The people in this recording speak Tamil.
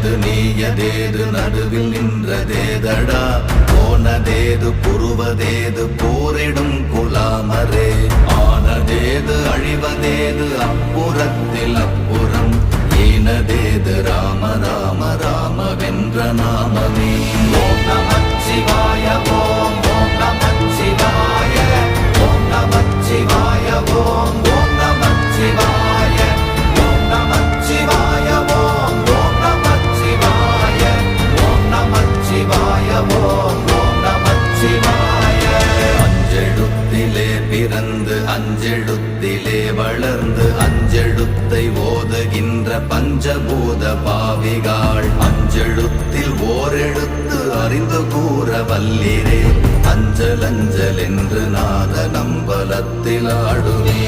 ஆயது நீயதேது நடுவில் நின்றதேதடா போனதேது புருவதேது போரிடும் குலாமரே ஆனதேது அழிவதேது அப்புறத்தில் அப்புறம் ஈனதேது ராம ராம ராம வென்ற நாமமே ஓம் நமச்சிவாய ஓம் ஓம் நமச்சிவாய ஓம் நமச்சிவாய ஓம் ஓம் நமச்சிவாய ஓம் நமச்சிவாய ஓம் ஓம் நமச்சிவாய ஓம் நமச்சிவாய ஓம் ஓம் நமச்சிவாய அஞ்செழுத்திலே பிறந்து அஞ்செழுத்திலே வளர்ந்து அஞ்செழுத்தை ஓதுகின்ற பஞ்சபூத பாவிகாள் அஞ்செழுத்தில் ஓரெழுத்து அறிந்து கூற வல்லிரே அஞ்சல் அஞ்சல் என்று நாத நம்பலத்தில் ஆடுவே